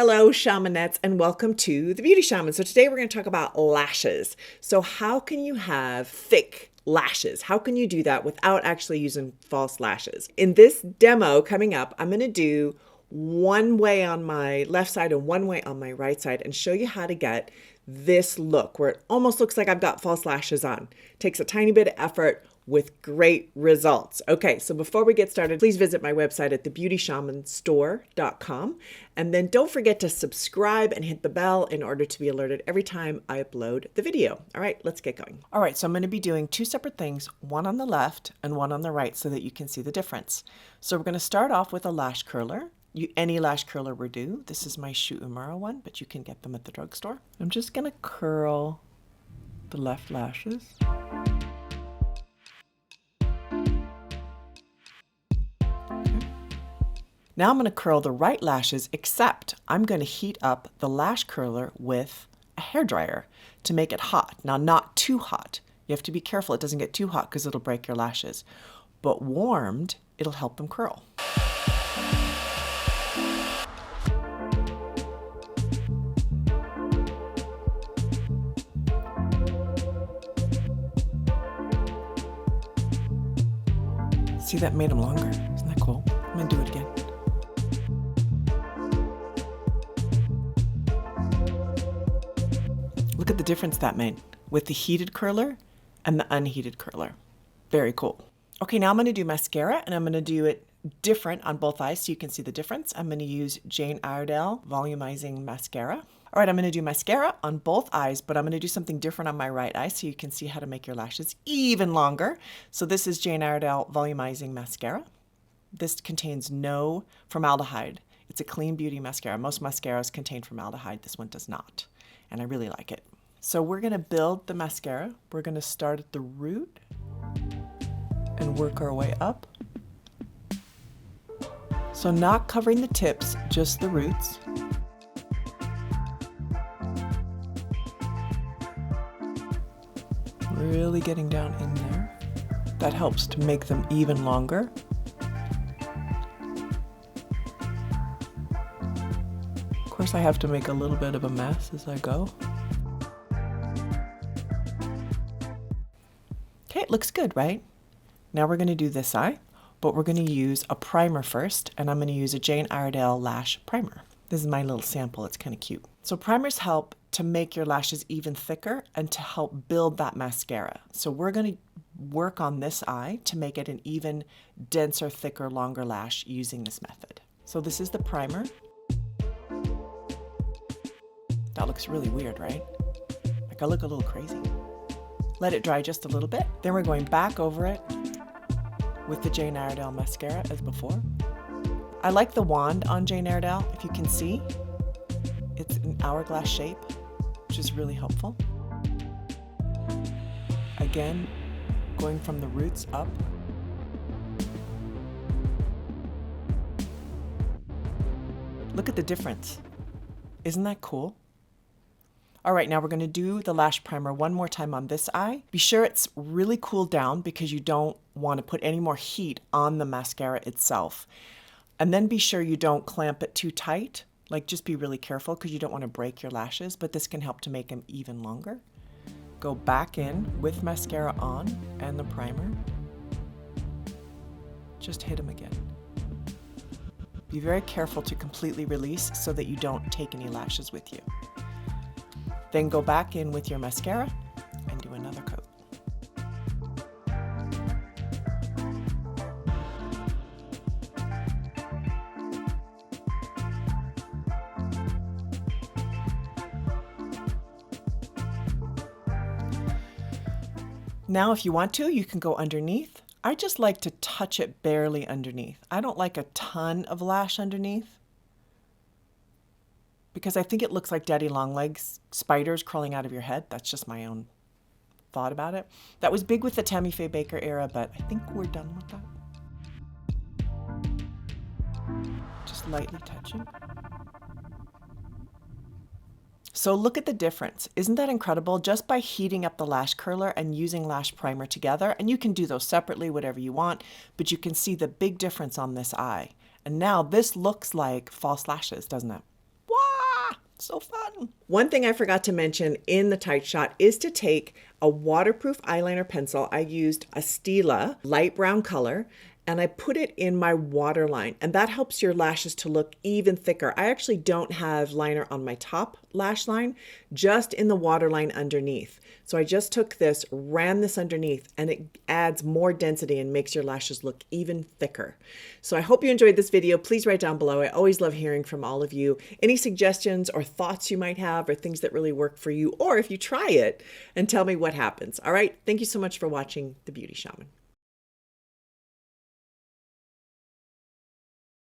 Hello, shamanettes, and welcome to the Beauty Shaman. So today we're going to talk about lashes. So how can you have thick lashes? How can you do that without actually using false lashes? In this demo coming up, I'm going to do one way on my left side and one way on my right side and show you how to get this look where it almost looks like I've got false lashes on. It takes a tiny bit of effort with great results. Okay, so before we get started, please visit my website at thebeautyshamanstore.com. And then don't forget to subscribe and hit the bell in order to be alerted every time I upload the video. All right, let's get going. All right, so I'm going to be doing two separate things, one on the left and one on the right so that you can see the difference. So we're going to start off with a lash curler. Any lash curler will do. This is my Shu Uemura one, but you can get them at the drugstore. I'm just going to curl the left lashes. Now I'm going to curl the right lashes, except I'm going to heat up the lash curler with a hairdryer to make it hot. Now, not too hot. You have to be careful it doesn't get too hot because it'll break your lashes. But warmed, it'll help them curl. See, that made them longer. Isn't that cool? I'm going to do it again. Look at the difference that made with the heated curler and the unheated curler. Very cool. Okay, now I'm going to do mascara and I'm going to do it different on both eyes so you can see the difference. I'm going to use Jane Iredale Volumizing Mascara. All right, I'm going to do mascara on both eyes, but I'm going to do something different on my right eye so you can see how to make your lashes even longer. So this is Jane Iredale Volumizing Mascara. This contains no formaldehyde. It's a clean beauty mascara. Most mascaras contain formaldehyde. This one does not, and I really like it. So we're going to build the mascara. We're going to start at the root and work our way up. So not covering the tips, just the roots. Really getting down in there. That helps to make them even longer. Of course, I have to make a little bit of a mess as I go. Okay, it looks good, right? Now we're going to do this eye, but we're going to use a primer first, and I'm going to use a Jane Iredale Lash Primer. This is my little sample. It's kind of cute. So primers help to make your lashes even thicker and to help build that mascara. So we're going to work on this eye to make it an even denser, thicker, longer lash using this method. So this is the primer. That looks really weird, right? Like I look a little crazy. Let it dry just a little bit. Then we're going back over it with the Jane Iredale mascara as before. I like the wand on Jane Iredale. If you can see, it's an hourglass shape, which is really helpful. Again, going from the roots up. Look at the difference. Isn't that cool? All right, now we're going to do the lash primer one more time on this eye. Be sure it's really cooled down because you don't want to put any more heat on the mascara itself. And then be sure you don't clamp it too tight. Like just be really careful because you don't want to break your lashes, but this can help to make them even longer. Go back in with mascara on and the primer. Just hit them again. Be very careful to completely release so that you don't take any lashes with you. Then go back in with your mascara and do another coat. Now, if you want to, you can go underneath. I just like to touch it barely underneath. I don't like a ton of lash underneath because I think it looks like daddy long legs spiders crawling out of your head. That's just my own thought about it. That was big with the Tammy Faye Baker era, but I think we're done with that. Just lightly touching. So look at the difference. Isn't that incredible? Just by heating up the lash curler and using lash primer together, and you can do those separately, whatever you want, but you can see the big difference on this eye. And now this looks like false lashes, doesn't it? What? So fun. One thing I forgot to mention in the tight shot is to take a waterproof eyeliner pencil. I used a Stila light brown color, and I put it in my waterline, and that helps your lashes to look even thicker. I actually don't have liner on my top lash line, just in the waterline underneath. So I just took this, ran this underneath, and it adds more density and makes your lashes look even thicker. So I hope you enjoyed this video. Please write down below. I always love hearing from all of you. Any suggestions or thoughts you might have, or things that really work for you, or if you try it, and tell me what happens. All right. Thank you so much for watching The Beauty Shaman.